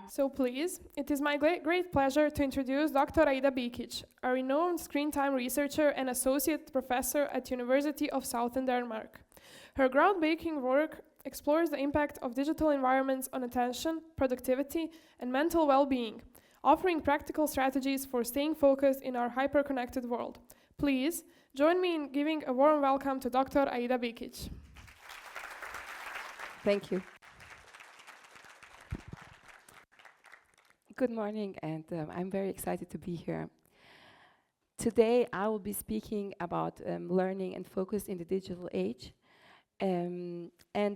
So please, it is my great pleasure to introduce Dr. Aida Bikic, a renowned screen time researcher and associate professor at University of Southern Denmark. Her groundbreaking work explores the impact of digital environments on attention, productivity, and mental well-being, offering practical strategies for staying focused in our hyper-connected world. Please, join me in giving a warm welcome to Dr. Aida Bikic. Thank you. Good morning, and I'm very excited to be here. Today, I will be speaking about learning and focus in the digital age. And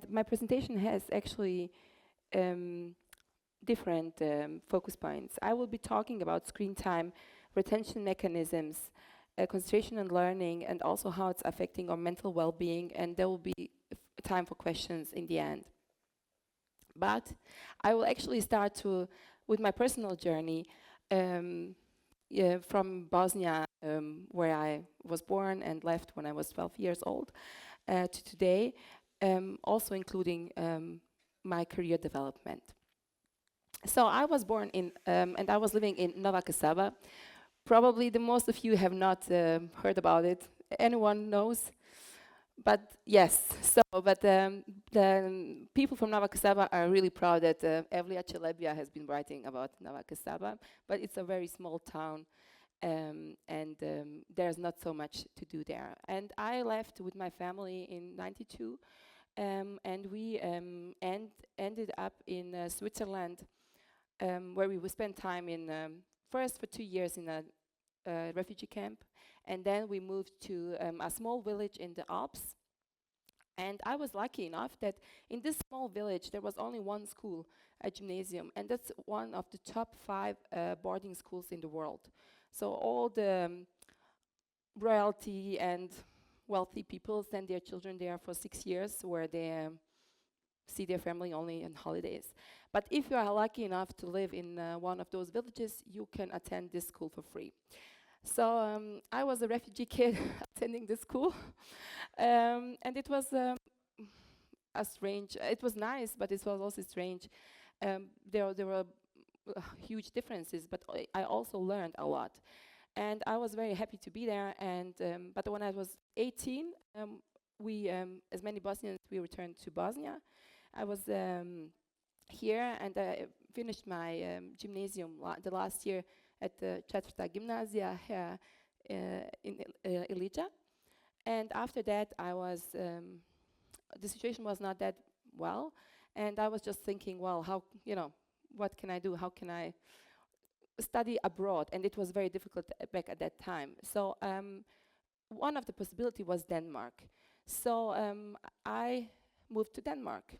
my presentation has actually different focus points. I will be talking about screen time, retention mechanisms, concentration and learning, and also how it's affecting our mental well-being, and there will be time for questions in the end. But I will actually start with my personal journey from Bosnia, where I was born and left when I was 12 years old, to today, also including my career development. So I was born in, and I was living in Nova Kasaba. Probably the most of you have not heard about it. Anyone knows? But yes, the people from Nova Kasaba are really proud that Evlia Celebia has been writing about Nova Kasaba, but it's a very small town, and there's not so much to do there. And I left with my family in '92, and we ended up in Switzerland, where we would spend time in, first for 2 years in a refugee camp, and then we moved to a small village in the Alps. And I was lucky enough that in this small village there was only one school, a gymnasium, and that's one of the top 5 boarding schools in the world. So all the royalty and wealthy people send their children there for 6 years, where they see their family only on holidays. But if you are lucky enough to live in one of those villages, you can attend this school for free. So I was a refugee kid attending this school, and it was a strange, it was nice, but it was also strange. There were huge differences, but I also learned a lot. And I was very happy to be there, and but when I was 18, we, as many Bosnians, we returned to Bosnia. I was here, and I finished my gymnasium the last year at the Četvrta gimnazija here in Ilija. And after that, I was, the situation was not that well, and I was just thinking, well, how, what can I do? How can I study abroad? And it was very difficult back at that time. So one of the possibilities was Denmark. So I moved to Denmark.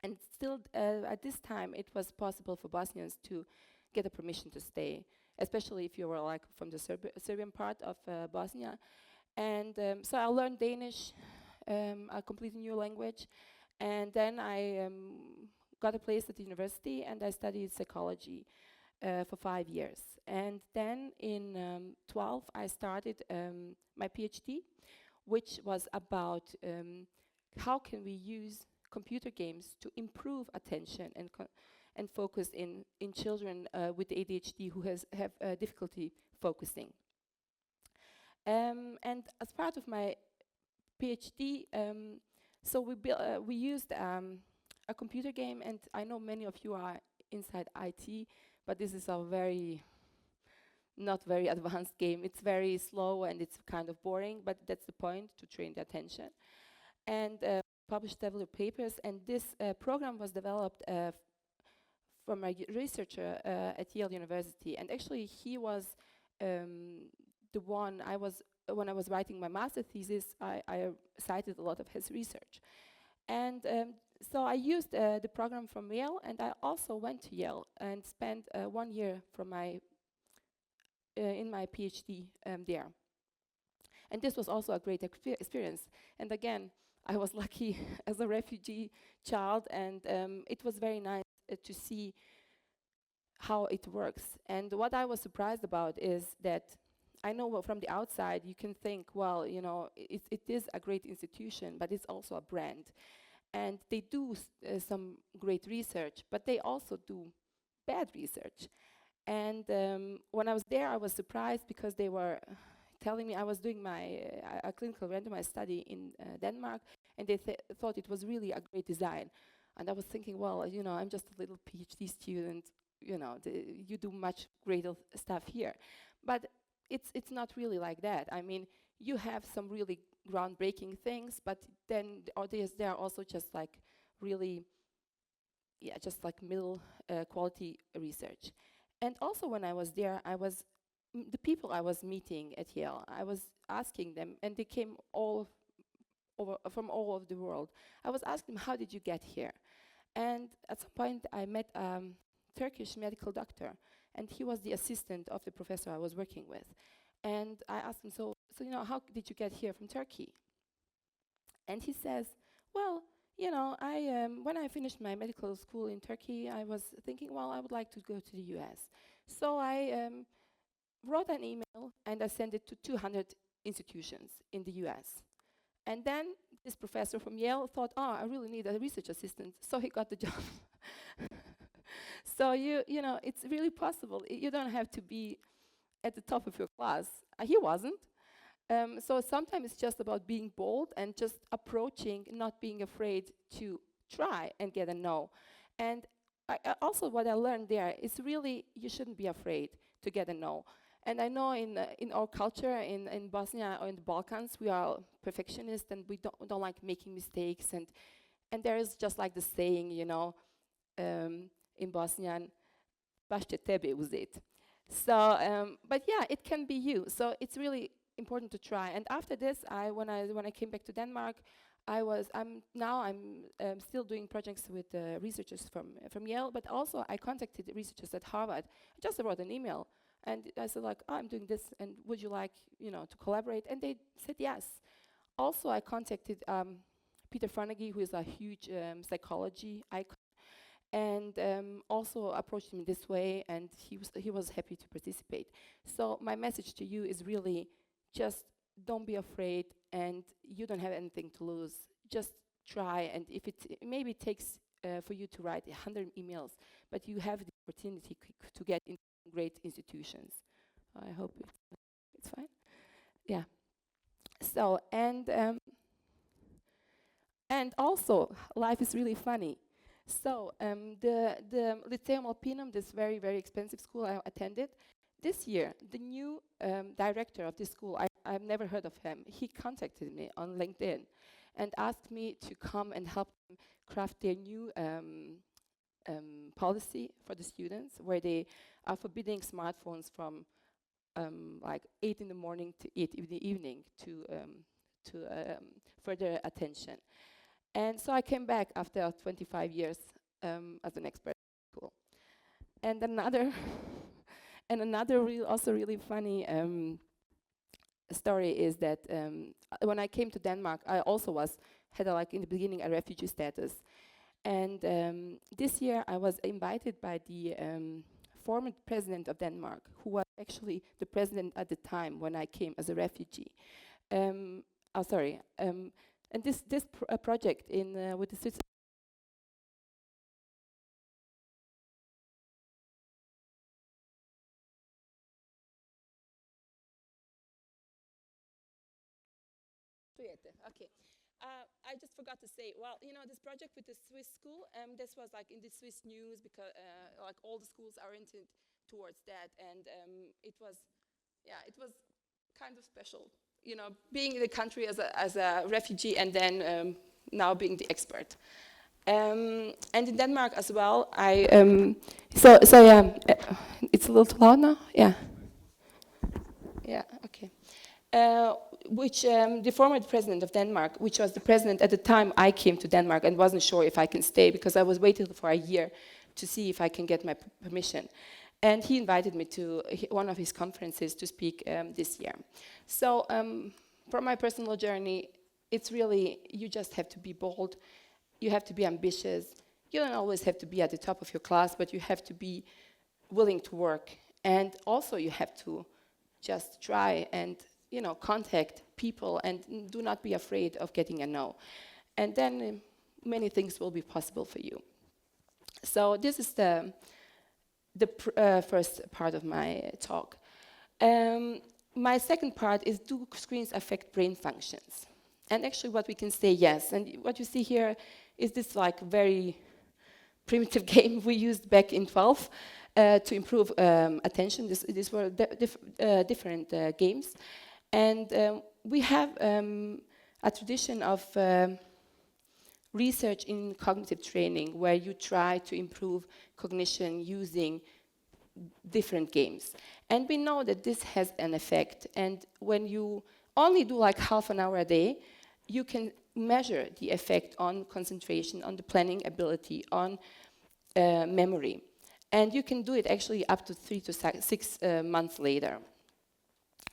And still, at this time, it was possible for Bosnians to get a permission to stay, especially if you were like from the Serbian part of Bosnia. And so I learned Danish, a completely new language, and then I got a place at the university, and I studied psychology for 5 years. And then in 12, I started my PhD, which was about how can we use computer games to improve attention and focus in children with ADHD who have difficulty focusing. And as part of my PhD, so we used a computer game, and I know many of you are inside IT, but this is a not very advanced game. It's very slow and it's kind of boring, but that's the point, to train the attention. And published several papers, and this program was developed from a researcher at Yale University. And actually he was the one when I was writing my master thesis, I cited a lot of his research. And so I used the program from Yale, and I also went to Yale and spent 1 year from in my PhD there. And this was also a great experience. And again, I was lucky as a refugee child, and it was very nice to see how it works. And what I was surprised about is that I know from the outside you can think, well, it is a great institution, but it's also a brand. And they do some great research, but they also do bad research. And when I was there, I was surprised because they were telling me I was doing my a clinical randomized study in Denmark, and they thought it was really a great design. And I was thinking, well, you know, I'm just a little PhD student, you know, you do much greater stuff here. But it's not really like that. I mean, you have some really groundbreaking things, but then there are also just like really, yeah, just like middle quality research. And also when I was there, the people I was meeting at Yale, I was asking them, and they came from all over the world. I was asking them, how did you get here? And at some point, I met a Turkish medical doctor, and he was the assistant of the professor I was working with. And I asked him, so you know, how did you get here from Turkey? And he says, well, you know, when I finished my medical school in Turkey, I was thinking, well, I would like to go to the US. So I wrote an email and I sent it to 200 institutions in the US. And then this professor from Yale thought, oh, I really need a research assistant. So he got the job. So you know, it's really possible. You don't have to be at the top of your class. He wasn't. So sometimes it's just about being bold and just approaching, not being afraid to try and get a no. And also what I learned there is really you shouldn't be afraid to get a no. And I know in our culture, in Bosnia or in the Balkans, we are perfectionists and we don't like making mistakes. And there is just like the saying, you know, in Bosnian, baš će tebe uzeti. So, but yeah, it can be you. So it's really important to try. And after this, when I came back to Denmark, I'm still doing projects with researchers from Yale, but also I contacted researchers at Harvard. I just wrote an email, and I said like, oh, I'm doing this, and would you like, you know, to collaborate? And they said yes. Also, I contacted Peter Fonagy, who is a huge psychology icon, and also approached him this way, and he was happy to participate. So my message to you is really just don't be afraid, and you don't have anything to lose. Just try, and if maybe it takes for you to write 100 emails, but you have the opportunity to get into great institutions. I hope it's fine. Yeah. So and also life is really funny. So the Lyceum Alpinum, this very, very expensive school I attended, this year, the new director of this school, I've never heard of him. He contacted me on LinkedIn and asked me to come and help them craft their new policy for the students, where they are forbidding smartphones from like 8 in the morning to 8 in the evening to further attention. And so I came back after 25 years as an expert at school. And another also really funny story is that when I came to Denmark, I also had like in the beginning a refugee status. And this year I was invited by the former president of Denmark, who was actually the president at the time when I came as a refugee. And this project with the Swiss. Okay. I just forgot to say, well, you know, this project with the Swiss school, this was like in the Swiss news because like all the schools are oriented towards that, and it was kind of special, you know, being in the country as a refugee and then now being the expert. And in Denmark as well, so yeah, it's a little too loud now, yeah. Yeah, okay. Which the former president of Denmark, which was the president at the time I came to Denmark and wasn't sure if I can stay because I was waiting for a year to see if I can get my permission. And he invited me to one of his conferences to speak this year. So for my personal journey, it's really, you just have to be bold, you have to be ambitious, you don't always have to be at the top of your class, but you have to be willing to work. And also you have to just try and, you know, contact people and do not be afraid of getting a no. And then many things will be possible for you. So this is the first part of my talk. My second part is, do screens affect brain functions? And actually what we can say, yes. And what you see here is this like very primitive game we used back in 12 to improve attention. These were different games. And we have a tradition of research in cognitive training where you try to improve cognition using different games. And we know that this has an effect. And when you only do like half an hour a day, you can measure the effect on concentration, on the planning ability, on memory. And you can do it actually up to 3 to 6 months later.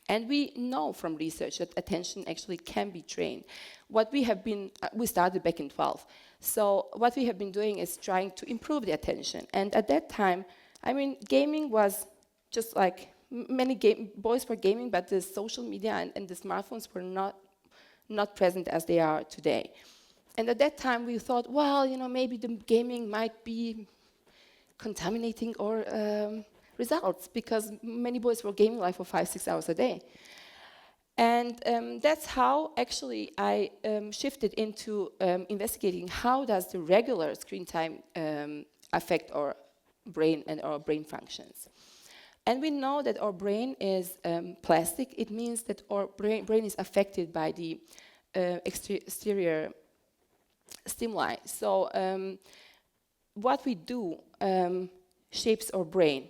And we know from research that attention actually can be trained. What we have been, we started back in 12. So what we have been doing is trying to improve the attention. And at that time, I mean, gaming was just like, many boys were gaming, but the social media and the smartphones were not present as they are today. And at that time we thought, well, you know, maybe the gaming might be contaminating our results, because many boys were gaming like for 5-6 hours a day. And that's how actually I shifted into investigating how does the regular screen time affect our brain and our brain functions. And we know that our brain is plastic. It means that our brain is affected by the exterior stimuli. So what we do shapes our brain.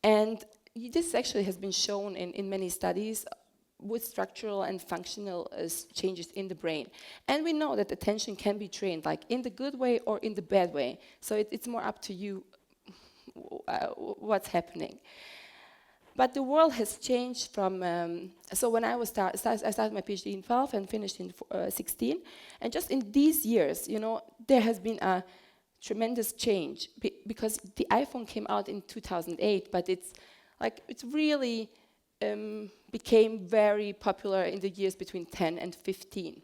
And this actually has been shown in many studies with structural and functional changes in the brain. And we know that attention can be trained, like in the good way or in the bad way. So it's more up to you what's happening. But the world has changed from, so when I started my PhD in 12 and finished in 16, and just in these years, you know, there has been a tremendous change, because the iPhone came out in 2008, but it's really became very popular in the years between 10 and 15.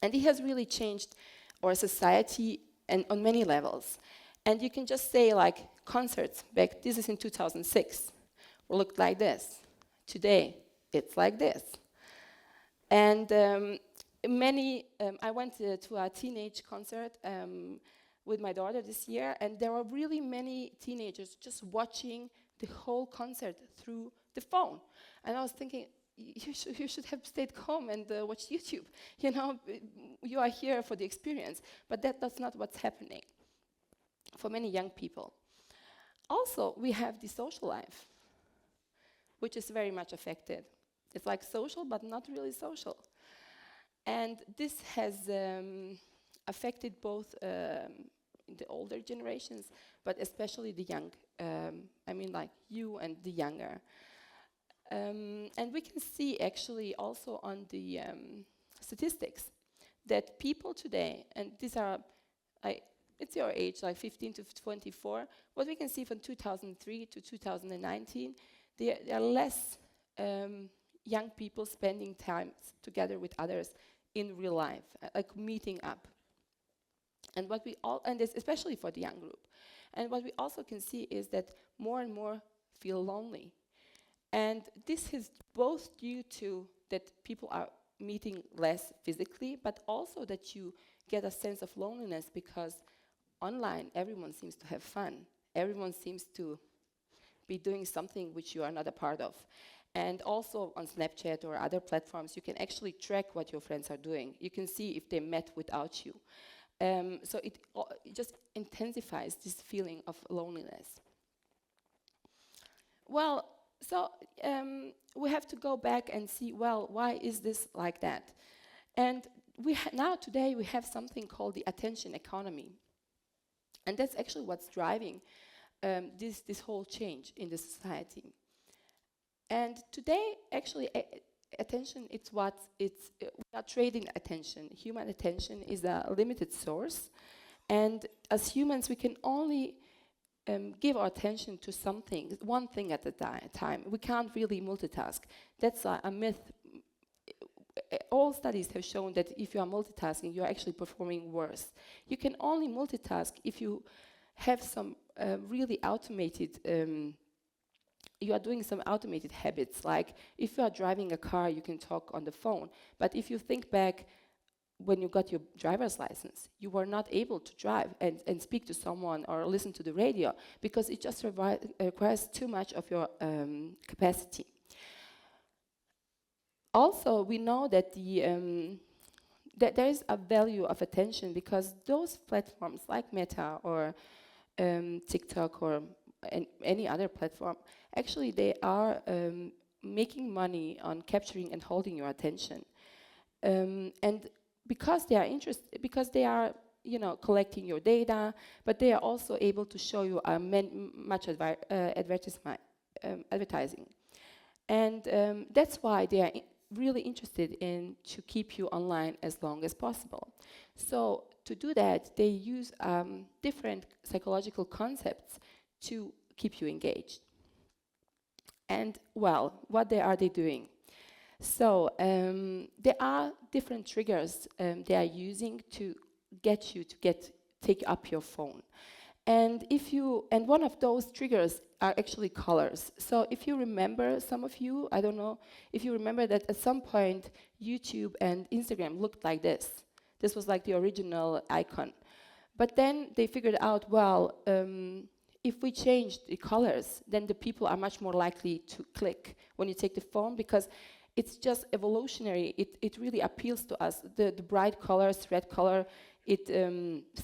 And it has really changed our society and on many levels. And you can just say like concerts back, this is in 2006, looked like this. Today, it's like this. And I went to a teenage concert with my daughter this year, and there were really many teenagers just watching the whole concert through the phone. And I was thinking, you should have stayed home and watched YouTube. You know, you are here for the experience. But that's not what's happening for many young people. Also, we have the social life, which is very much affected. It's like social, but not really social. And this has affected both the older generations, but especially the young, I mean like you and the younger. And we can see actually also on the statistics that people today, and these are, it's your age, like 15 to 24, what we can see from 2003 to 2019, there are less young people spending time together with others in real life, like meeting up. And what we all, and this especially for the young group. And what we also can see is that more and more feel lonely. And this is both due to that people are meeting less physically, but also that you get a sense of loneliness because online everyone seems to have fun. Everyone seems to be doing something which you are not a part of. And also on Snapchat or other platforms, you can actually track what your friends are doing. You can see if they met without you. So it just intensifies this feeling of loneliness. Well, so we have to go back and see, well, why is this like that? And now today we have something called the attention economy. And that's actually what's driving this whole change in the society. And today, actually, attention, we are trading attention. Human attention is a limited source. And as humans, we can only give our attention to something, one thing at a time. We can't really multitask. That's a myth. all studies have shown that if you are multitasking, you are actually performing worse. You can only multitask if you have some really automated, you are doing some automated habits. Like if you are driving a car, you can talk on the phone. But if you think back when you got your driver's license, you were not able to drive and speak to someone or listen to the radio because it just requires too much of your capacity. Also, we know that that there is a value of attention because those platforms like Meta or TikTok or any other platform, actually they are making money on capturing and holding your attention. And because they are interested, because they are, you know, collecting your data, but they are also able to show you much advertising. And that's why they are really interested in to keep you online as long as possible. So to do that, they use different psychological concepts to keep you engaged. And well, what are they doing? So there are different triggers they are using to get you to take up your phone. And one of those triggers are actually colors. So if you remember, some of you, I don't know, if you remember that at some point YouTube and Instagram looked like this. This was like the original icon. But then they figured out, well, if we change the colors, then the people are much more likely to click when you take the phone because it's just evolutionary. It really appeals to us. The bright colors, red color, it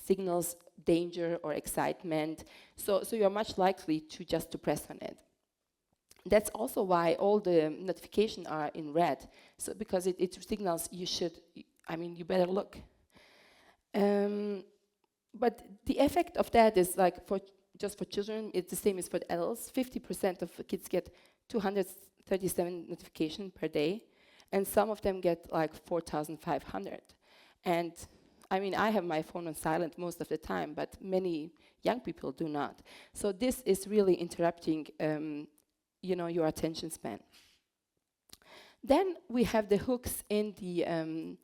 signals danger or excitement. So you're much likely to press on it. That's also why all the notifications are in red. So because it signals you better look. But the effect of that is like just for children, it's the same as for adults. 50% of kids get 237 notifications per day, and some of them get like 4,500. And I mean, I have my phone on silent most of the time, but many young people do not. So this is really interrupting, your attention span. Then we have the hooks in the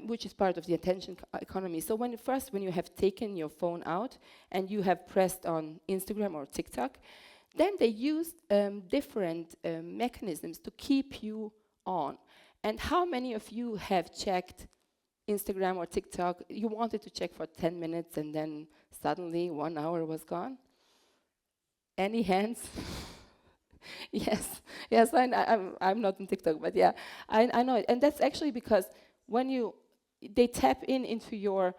which is part of the attention economy. So when you have taken your phone out and you have pressed on Instagram or TikTok, then they use different mechanisms to keep you on. And how many of you have checked Instagram or TikTok? You wanted to check for 10 minutes and then suddenly 1 hour was gone? Any hands? Yes, I'm not on TikTok, but yeah, I know it. And that's actually because when they tap into your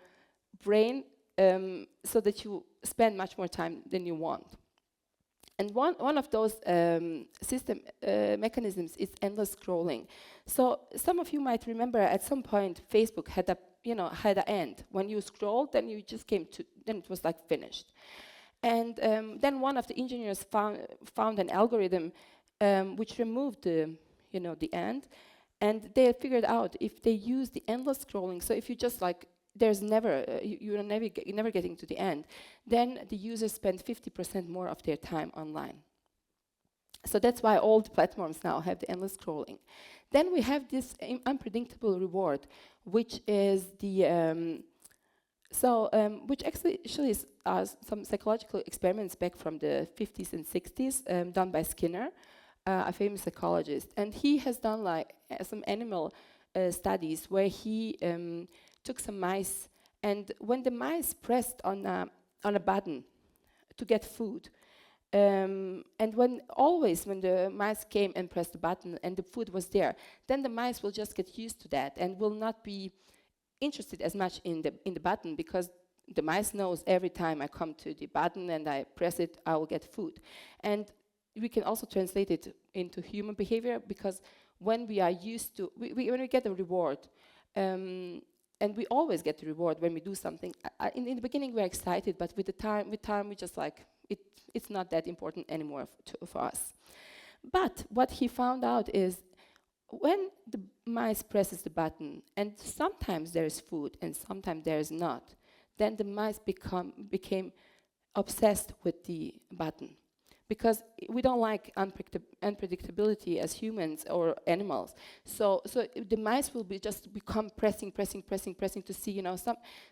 brain so that you spend much more time than you want. And one of those system mechanisms is endless scrolling. So some of you might remember at some point Facebook had an end. When you scrolled, then you just then it was like finished. And then one of the engineers found an algorithm which removed the end, and they figured out if they use the endless scrolling. So if you just there's never you're never getting to the end, then the users spend 50% more of their time online. So that's why all the platforms now have the endless scrolling. Then we have this unpredictable reward, which is which actually is some psychological experiments back from the 50s and 60s done by Skinner, a famous psychologist. And he has done some animal studies where he took some mice, and when the mice pressed on a button to get food, and when the mice came and pressed the button and the food was there, then the mice will just get used to that and will not be interested as much in the button, because the mice knows every time I come to the button and I press it, I will get food. And we can also translate it into human behavior, because when we are used to, when we get a reward, and we always get the reward when we do something. In the beginning we're excited, but with time we just it's not that important anymore for us. But what he found out is, when the mice presses the button, and sometimes there is food and sometimes there is not, then the mice became obsessed with the button. because we don't like unpredictability as humans or animals. So the mice will just become pressing to see, you know,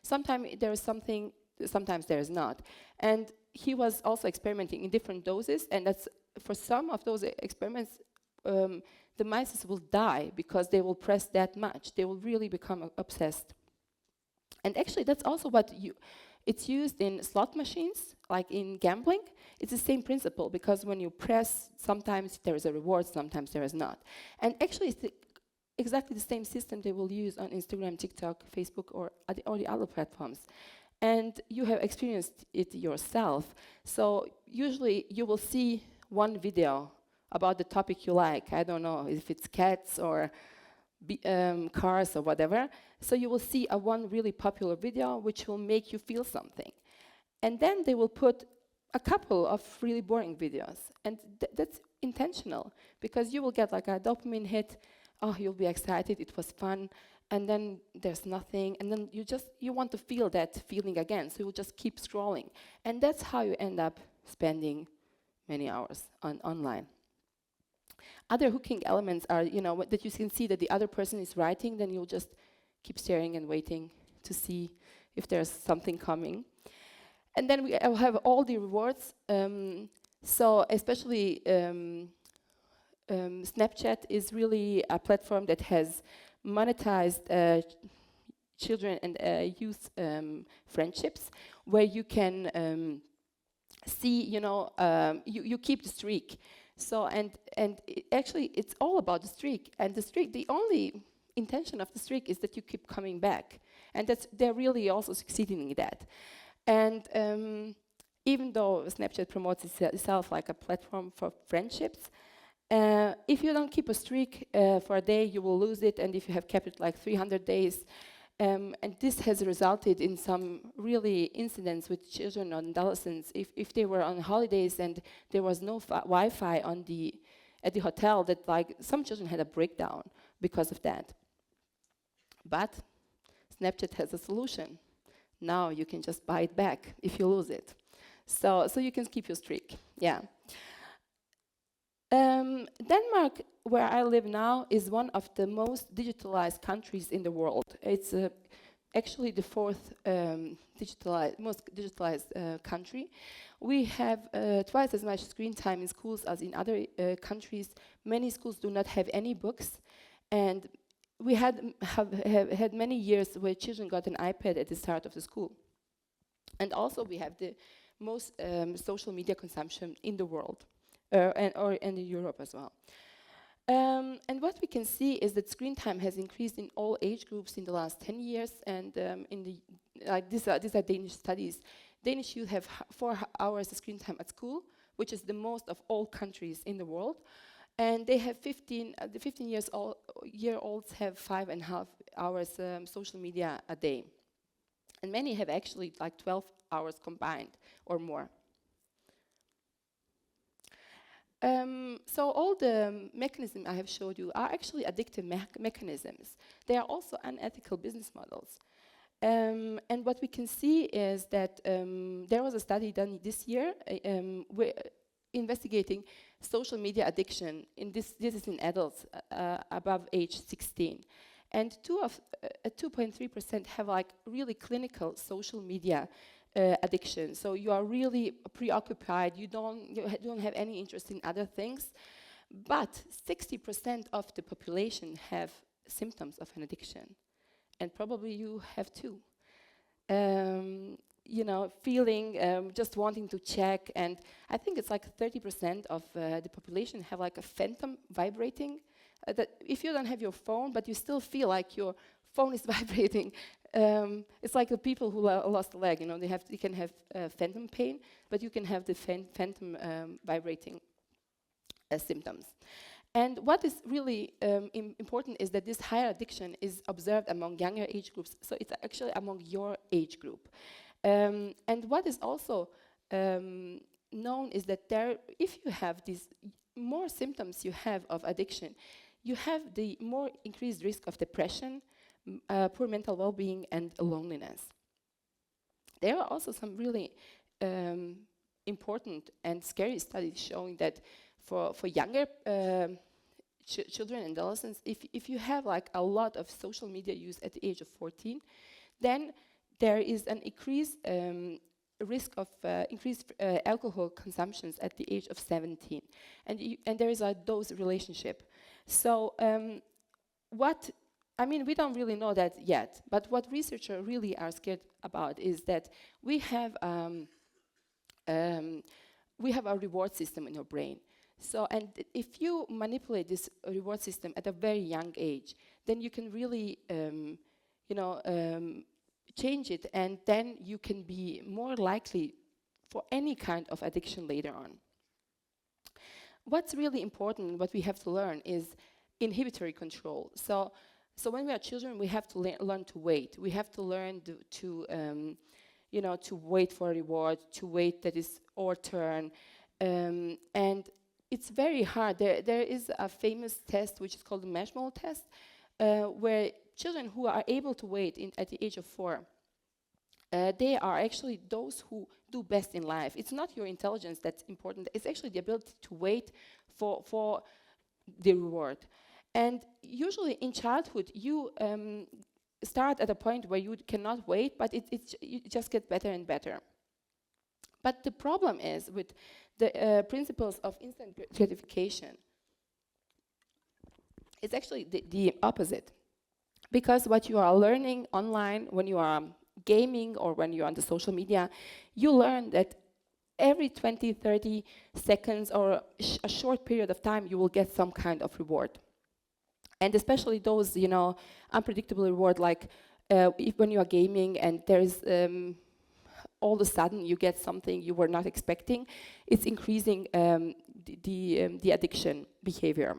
sometimes there is something, sometimes there is not. And he was also experimenting in different doses, and that's for some of those experiments, the mice will die because they will press that much. They will really become obsessed. And actually, that's also it's used in slot machines, like in gambling. It's the same principle, because when you press, sometimes there is a reward, sometimes there is not. And actually, it's exactly the same system they will use on Instagram, TikTok, Facebook, or the other platforms. And you have experienced it yourself. So usually, you will see one video about the topic you like. I don't know if it's cats or cars or whatever. So you will see one really popular video which will make you feel something. And then they will put a couple of really boring videos. And that's intentional, because you will get like a dopamine hit. Oh, you'll be excited, it was fun. And then there's nothing. And then you want to feel that feeling again. So you'll just keep scrolling. And that's how you end up spending many hours online. Other hooking elements are, you know, that you can see that the other person is writing, then you'll just keep staring and waiting to see if there's something coming. And then we have all the rewards. So especially Snapchat is really a platform that has monetized children and youth friendships, where you can see, you know, you keep the streak. So, and actually, it's all about the streak. And the streak, the only intention of the streak is that you keep coming back. And they're really also succeeding in that. And even though Snapchat promotes itself like a platform for friendships, if you don't keep a streak for a day, you will lose it. And if you have kept it like 300 days, and this has resulted in some really incidents with children and adolescents. If they were on holidays and there was no Wi-Fi at the hotel, that like some children had a breakdown because of that. But Snapchat has a solution. Now you can just buy it back if you lose it. So you can keep your streak. Yeah. Denmark, where I live now, is one of the most digitalized countries in the world. It's actually the fourth most digitalized country. We have twice as much screen time in schools as in other countries. Many schools do not have any books, and we have had many years where children got an iPad at the start of the school. And also we have the most social media consumption in the world. And in Europe as well. And what we can see is that screen time has increased in all age groups in the last 10 years. And these are Danish studies. Danish youth have 4 hours of screen time at school, which is the most of all countries in the world. And they have the 15-year-olds have 5.5 hours social media a day. And many have actually like 12 hours combined or more. So all the mechanisms I have showed you are actually addictive mechanisms. They are also unethical business models. And what we can see is that there was a study done this year investigating social media addiction. This is in adults above age 16. And 2.3% have like really clinical social media addiction. So you are really preoccupied, you don't have any interest in other things. But 60% of the population have symptoms of an addiction. And probably you have too. You know, feeling, just wanting to check. And I think it's like 30% of the population have like a phantom vibrating. That if you don't have your phone, but you still feel like your phone is vibrating. It's like the people who lost a leg, you know, they can have phantom pain, but you can have the phantom vibrating symptoms. And what is really important is that this higher addiction is observed among younger age groups, so it's actually among your age group. And what is also known is that if you have these more symptoms you have of addiction, you have the more increased risk of depression, poor mental well-being, and loneliness. There are also some really important and scary studies showing that for younger children and adolescents, if you have like a lot of social media use at the age of 14, then there is an increased risk of increased alcohol consumptions at the age of 17, and there is a dose relationship. So we don't really know that yet, but what researchers really are scared about is that we have a reward system in our brain. So, and if you manipulate this reward system at a very young age, then you can really, change it, and then you can be more likely for any kind of addiction later on. What's really important, what we have to learn, is inhibitory control. So when we are children, we have to learn to wait. We have to learn to wait for a reward, to wait that is our turn, and it's very hard. There is a famous test which is called the marshmallow test, where children who are able to wait at the age of 4, they are actually those who do best in life. It's not your intelligence that's important. It's actually the ability to wait for the reward. And usually in childhood, you start at a point where you cannot wait, but you just get better and better. But the problem is with the principles of instant gratification, it's actually the opposite. Because what you are learning online, when you are gaming or when you're on the social media, you learn that every 20, 30 seconds or a short period of time, you will get some kind of reward. And especially those, unpredictable reward, like when you are gaming and there is all of a sudden you get something you were not expecting, it's increasing the addiction behavior.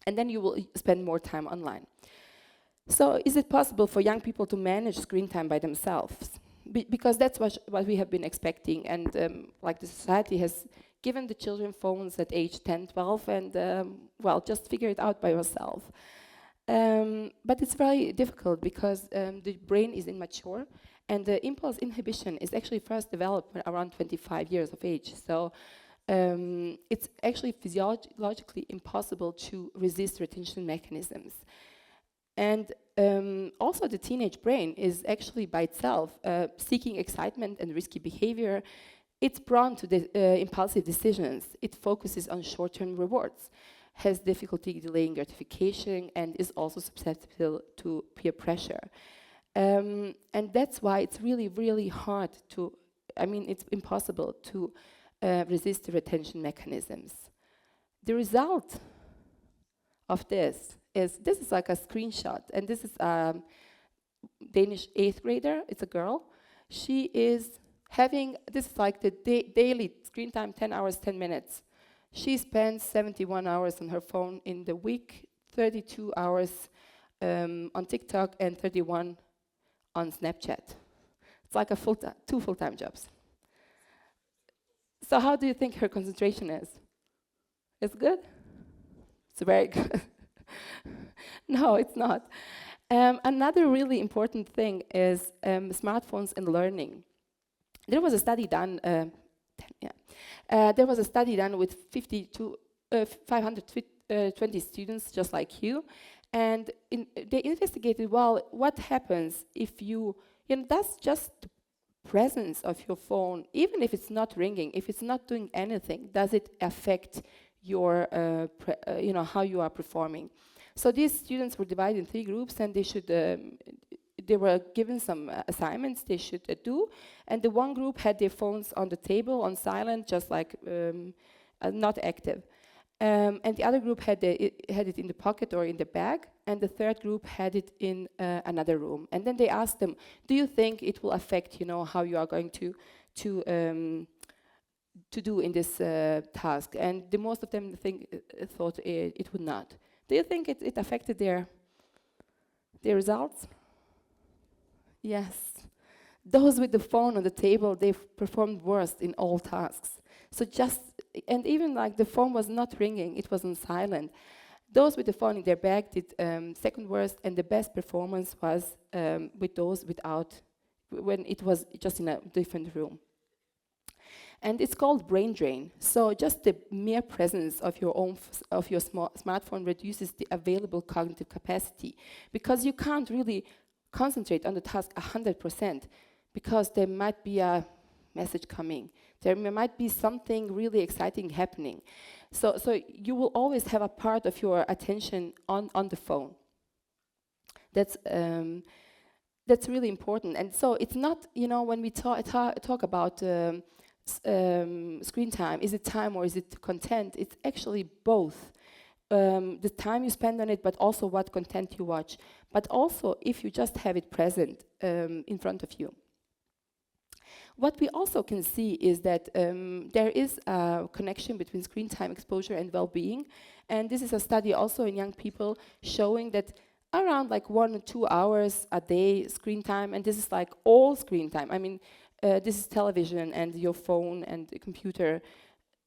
And then you will spend more time online. So is it possible for young people to manage screen time by themselves? Because that's what we have been expecting, and like the society has given the children phones at age 10, 12, and just figure it out by yourself. But it's very difficult because the brain is immature, and the impulse inhibition is actually first developed around 25 years of age. So it's actually physiologically impossible to resist retention mechanisms. And also the teenage brain is actually by itself seeking excitement and risky behavior. It's prone to impulsive decisions. It focuses on short-term rewards, has difficulty delaying gratification, and is also susceptible to peer pressure. And that's why it's really, really hard it's impossible to resist the retention mechanisms. The result of this is like a screenshot, and this is a Danish 8th grader. It's a girl. She is having, this is like the daily screen time, 10 hours, 10 minutes. She spends 71 hours on her phone in the week, 32 hours on TikTok, and 31 on Snapchat. It's like two full-time jobs. So how do you think her concentration is? It's good? It's very good. No, it's not. Another really important thing is smartphones and learning. There was a study done. There was a study done with 520 students, just like you, and they investigated, well, what happens if that's just the presence of your phone, even if it's not ringing, if it's not doing anything, does it affect your, how you are performing? So these students were divided in 3 groups, and they were given some assignments they should do, and the one group had their phones on the table, on silent, just like not active. And the other group had it in the pocket or in the bag, and the third group had it in another room. And then they asked them, do you think it will affect, how you are going to do in this task? And the most of them thought it would not. Do you think it affected their results? Yes. Those with the phone on the table, they performed worst in all tasks. So and even like the phone was not ringing, it was on silent. Those with the phone in their bag did second worst, and the best performance was with those without, when it was just in a different room. And it's called brain drain. So just the mere presence of your own smartphone reduces the available cognitive capacity, because you can't really concentrate on the task 100%, because there might be a message coming. There might be something really exciting happening. So you will always have a part of your attention on the phone. That's really important. And so it's not, when we talk about screen time, is it time or is it content? It's actually both. The time you spend on it, but also what content you watch. But also if you just have it present in front of you. What we also can see is that there is a connection between screen time exposure and well-being. And this is a study also in young people showing that around like 1 or 2 hours a day screen time, and this is like all screen time. I mean, this is television and your phone and the computer.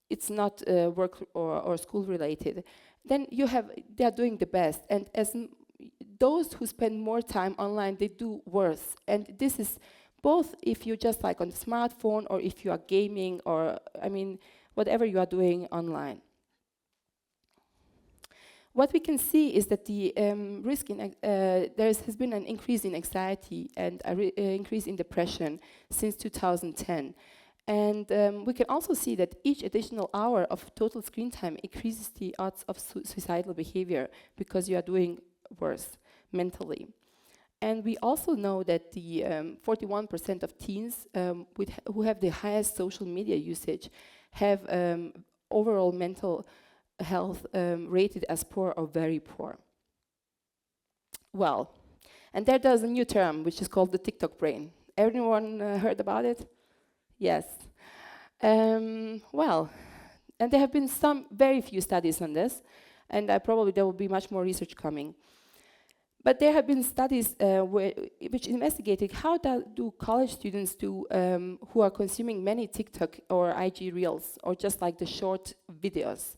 It's not work or school related. Then they are doing the best. And as those who spend more time online, they do worse. And this is both if you're just like on the smartphone or if you are gaming or, whatever you are doing online. What we can see is that the there has been an increase in anxiety and an increase in depression since 2010. And we can also see that each additional hour of total screen time increases the odds of suicidal behavior, because you are doing worse mentally. And we also know that the 41% of teens who have the highest social media usage have overall mental health rated as poor or very poor. Well, and there's a new term which is called the TikTok brain. Everyone heard about it? Yes. Well, and there have been very few studies on this, and probably there will be much more research coming. But there have been studies which investigated how do college students do who are consuming many TikTok or IG reels, or just like the short videos.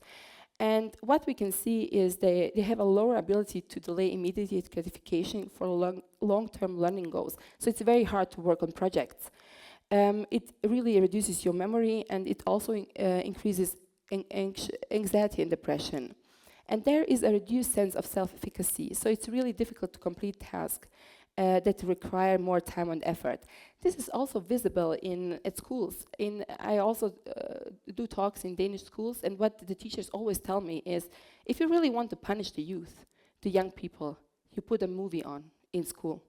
And what we can see is they have a lower ability to delay immediate gratification for long-term learning goals. So it's very hard to work on projects. It really reduces your memory, and it also increases anxiety and depression. And there is a reduced sense of self-efficacy. So it's really difficult to complete tasks that require more time and effort. This is also visible at schools. I also do talks in Danish schools, and what the teachers always tell me is, if you really want to punish the youth, the young people, you put a movie on in school.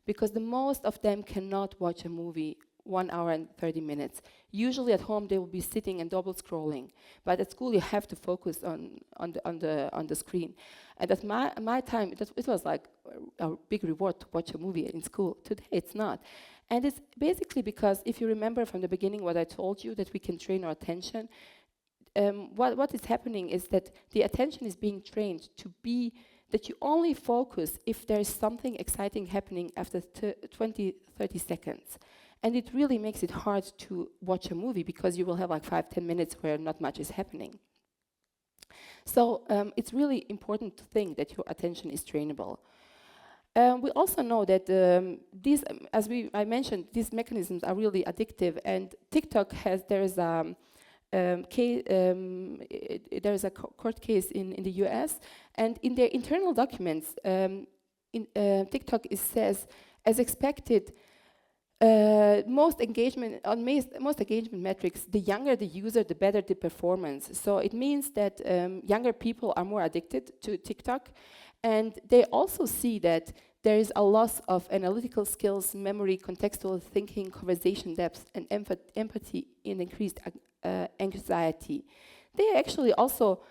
Because the most of them cannot watch a movie 1 hour and 30 minutes. Usually at home they will be sitting and double scrolling, but at school you have to focus on the screen. And at my time it was like a big reward to watch a movie in school. Today it's not. And it's basically because, if you remember from the beginning what I told you, that we can train our attention, what is happening is that the attention is being trained to be that you only focus if there is something exciting happening after 20-30 seconds. And it really makes it hard to watch a movie, because you will have like 5-10 minutes where not much is happening. So it's really important to think that your attention is trainable. We also know that these, I mentioned, these mechanisms are really addictive, and TikTok there is a court case in the US, and in their internal documents, TikTok says, as expected, most engagement metrics, the younger the user, the better the performance. So it means that younger people are more addicted to TikTok, and they also see that there is a loss of analytical skills, memory, contextual thinking, conversation depth, and empathy, in increased anxiety. They actually also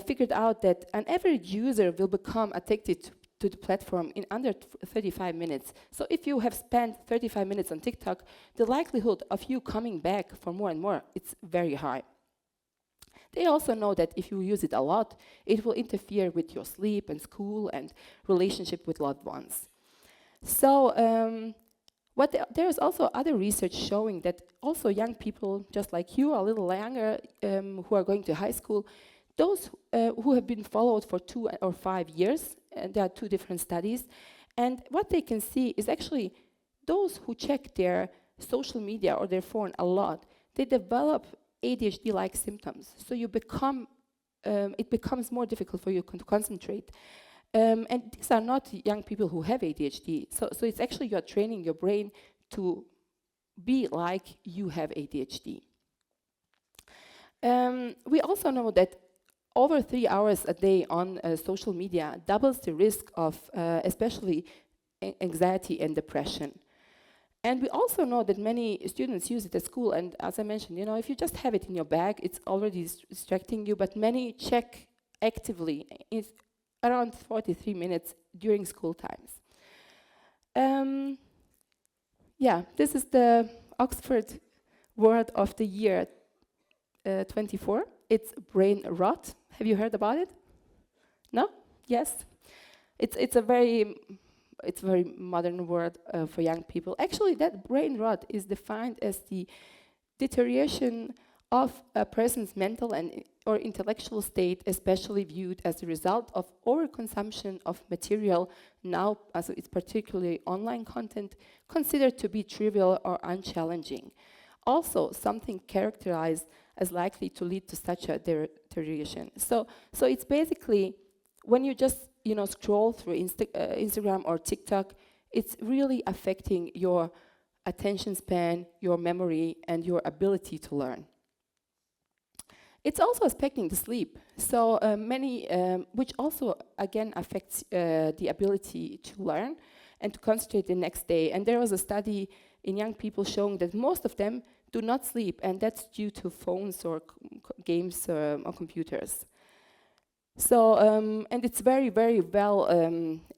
figured out that an average user will become addicted to the platform in under 35 minutes. So if you have spent 35 minutes on TikTok, the likelihood of you coming back for more and more, it's very high. They also know that if you use it a lot, it will interfere with your sleep and school and relationship with loved ones. So there is also other research showing that also young people, just like you, a little younger, who are going to high school, those who have been followed for 2 or 5 years, and there are 2 different studies, and what they can see is actually those who check their social media or their phone a lot, they develop ADHD-like symptoms. So you become, it becomes more difficult for you to concentrate. And these are not young people who have ADHD. So it's actually you're training your brain to be like you have ADHD. We also know that over 3 hours a day on social media doubles the risk of especially anxiety and depression. And we also know that many students use it at school, and as I mentioned, you know, if you just have it in your bag, it's already distracting you, but many check actively. It's around 43 minutes during school times. Yeah, this is the Oxford word of the year 24. It's brain rot. Have you heard about it? No? Yes? It's a very modern word for young people. Actually, that brain rot is defined as the deterioration of a person's mental and or intellectual state, especially viewed as a result of overconsumption of material, now, as it's particularly online content, considered to be trivial or unchallenging. Also, something characterized as likely to lead to such a deterioration. So it's basically, when you just scroll through Instagram or TikTok, it's really affecting your attention span, your memory, and your ability to learn. It's also affecting the sleep. So which also again affects the ability to learn and to concentrate the next day. And there was a study in young people showing that most of them do not sleep, and that's due to phones or games or computers. So, and it's very, very well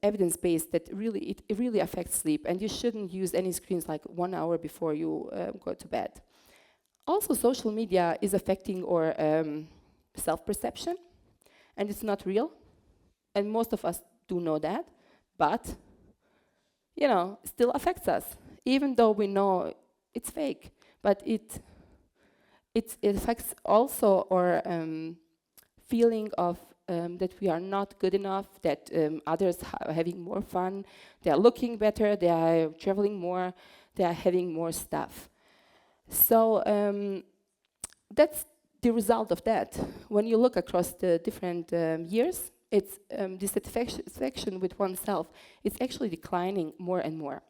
evidence-based that really it really affects sleep, and you shouldn't use any screens like 1 hour before you go to bed. Also, social media is affecting our self-perception, and it's not real, and most of us do know that, but, still affects us, even though we know it's fake, but it affects also our feeling of that we are not good enough, that others are having more fun, they are looking better, they are traveling more, they are having more stuff. So that's the result of that. When you look across the different years, it's dissatisfaction with oneself, it's actually declining more and more.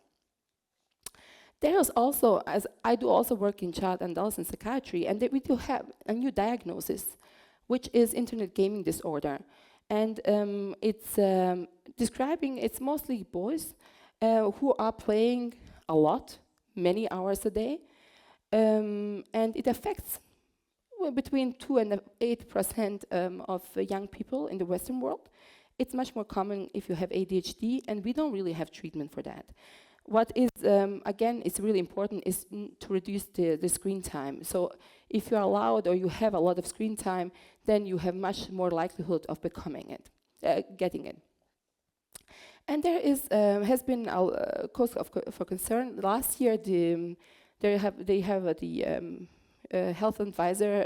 There is also, as I do also work in child and adolescent psychiatry, and we do have a new diagnosis, which is internet gaming disorder. And it's describing, it's mostly boys who are playing a lot, many hours a day, and it affects between 2 and 8% of young people in the Western world. It's much more common if you have ADHD, and we don't really have treatment for that. What is, again, is really important is to reduce the screen time. So if you're allowed or you have a lot of screen time, then you have much more likelihood of becoming it, getting it. And there is has been a cause for concern. Last year, they have the health advisor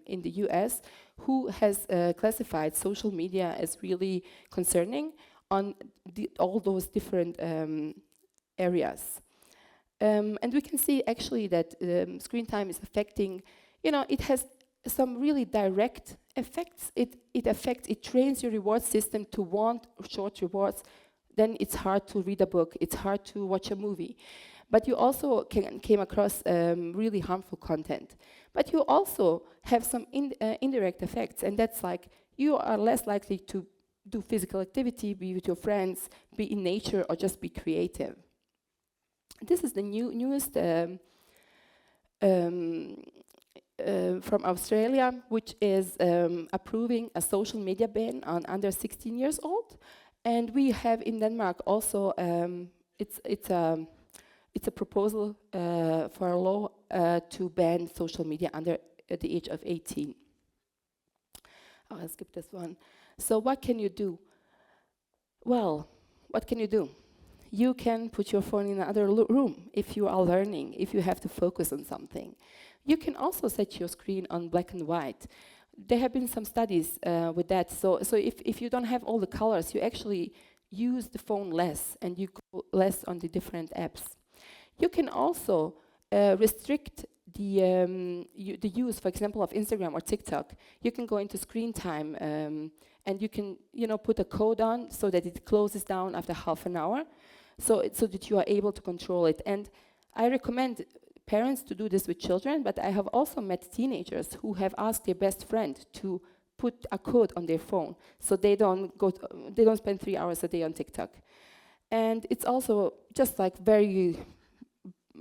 in the US who has classified social media as really concerning on all those different areas. And we can see actually that screen time is affecting, it has some really direct effects. It trains your reward system to want short rewards. Then it's hard to read a book, it's hard to watch a movie. But you also came across really harmful content. But you also have some indirect effects, and that's like you are less likely to do physical activity, be with your friends, be in nature, or just be creative. This is the newest from Australia, which is approving a social media ban on under 16 years old. And we have in Denmark also, it's a proposal for a law to ban social media under the age of 18. I'll skip this one. So what can you do? Well, what can you do? You can put your phone in another room if you are learning, if you have to focus on something. You can also set your screen on black and white. There have been some studies with that. So if you don't have all the colors, you actually use the phone less and you go less on the different apps. You can also restrict the use, for example, of Instagram or TikTok, you can go into screen time and you can, put a code on so that it closes down after half an hour, so that you are able to control it. And I recommend parents to do this with children, but I have also met teenagers who have asked their best friend to put a code on their phone so they don't spend 3 hours a day on TikTok. And it's also just like very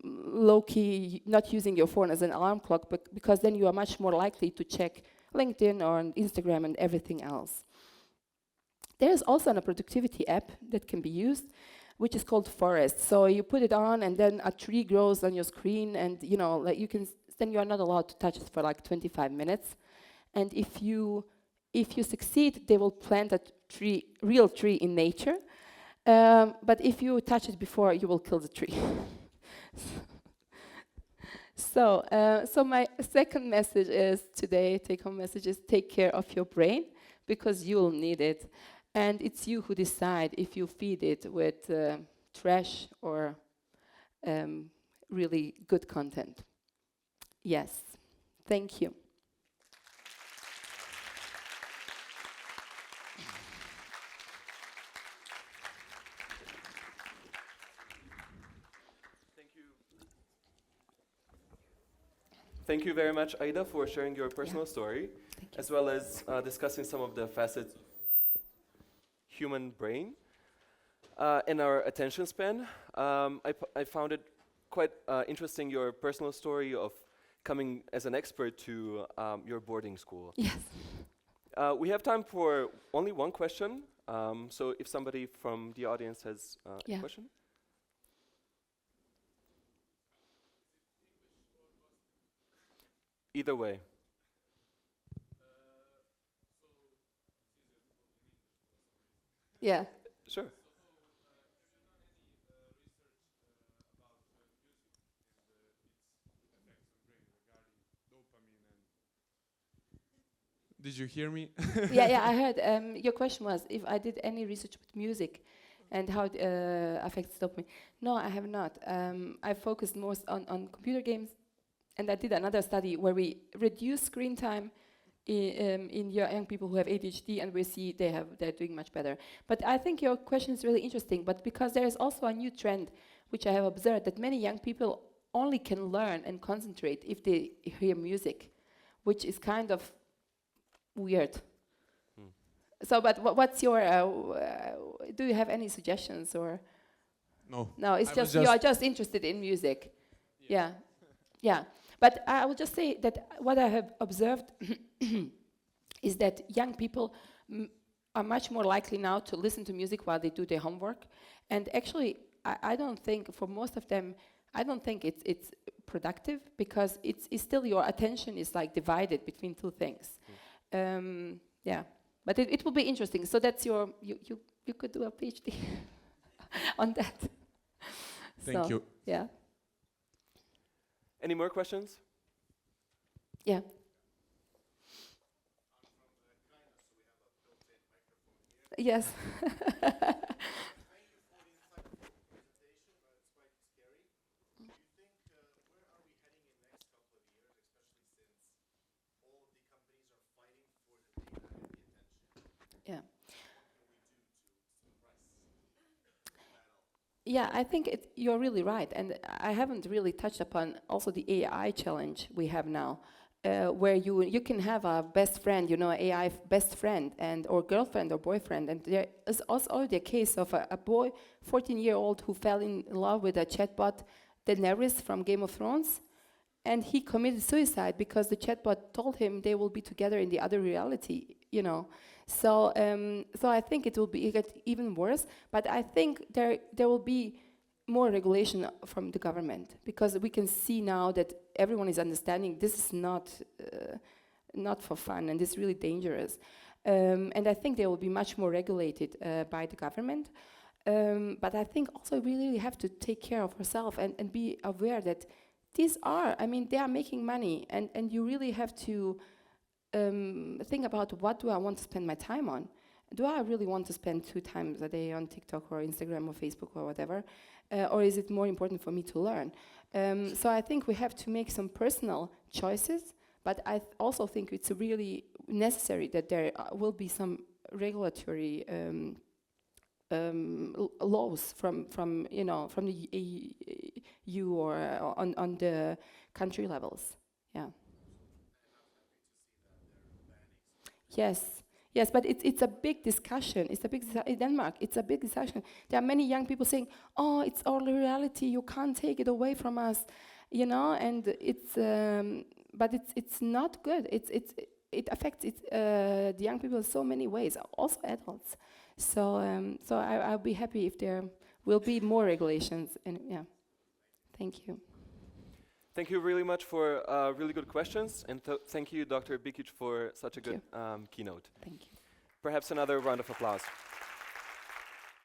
low-key, not using your phone as an alarm clock, but because then you are much more likely to check LinkedIn or Instagram and everything else. There's also a productivity app that can be used, which is called Forest. So you put it on, and then a tree grows on your screen, and then you are not allowed to touch it for like 25 minutes. And if you succeed, they will plant a real tree in nature. But if you touch it before, you will kill the tree. So my second message is today, take-home message is take care of your brain, because you'll need it. And it's you who decide if you feed it with trash or really good content. Yes, thank you. Thank you very much, Aida, for sharing your personal story, as well as discussing some of the facets of human brain and our attention span. I found it quite interesting, your personal story of coming as an expert to your boarding school. Yes. We have time for only one question, so if somebody from the audience has a question. Either way. Yeah. Sure. Did you hear me? yeah, I heard. Your question was if I did any research with music and how it affects dopamine. No, I have not. I focused most on computer games, and I did another study where we reduce screen time in young people who have ADHD, and we see they're doing much better. But I think your question is really interesting, but because there is also a new trend, which I have observed, that many young people only can learn and concentrate if they hear music, which is kind of weird. So, but what's your, do you have any suggestions or? No. No, it's just, you are just interested in music. Yeah. Yeah. But I will just say that what I have observed is that young people are much more likely now to listen to music while they do their homework. And actually, I don't think, for most of them, I don't think it's productive, because it's still your attention is like divided between two things. Yeah, but it will be interesting. So that's your, you could do a PhD on that. Thank you. Yeah. Any more questions? Yeah. Yes. Yeah. Yeah, I think you're really right, and I haven't really touched upon also the AI challenge we have now, where you can have a best friend, AI best friend or girlfriend or boyfriend, and there is also already a case of a boy, 14-year-old, who fell in love with a chatbot, Daenerys from Game of Thrones, and he committed suicide because the chatbot told him they will be together in the other reality, So, so I think it will get even worse. But I think there will be more regulation from the government, because we can see now that everyone is understanding this is not for fun, and it's really dangerous. And I think they will be much more regulated by the government. But I think also we really have to take care of ourselves and be aware that they are making money, and you really have to think about, what do I want to spend my time on? Do I really want to spend 2 times a day on TikTok or Instagram or Facebook or whatever? Or is it more important for me to learn? So I think we have to make some personal choices, but I also think it's really necessary that there will be some regulatory laws from the EU or on the country levels. Yeah. Yes, but it's a big discussion. It's a big in Denmark. It's a big discussion. There are many young people saying, "Oh, it's our reality. You can't take it away from us," And it's, but it's not good. It affects the young people in so many ways, also adults. So I'll be happy if there will be more regulations. And yeah, thank you. Thank you really much for really good questions, and thank you, Dr. Bikic, for such a good keynote. Thank you. Perhaps another round of applause.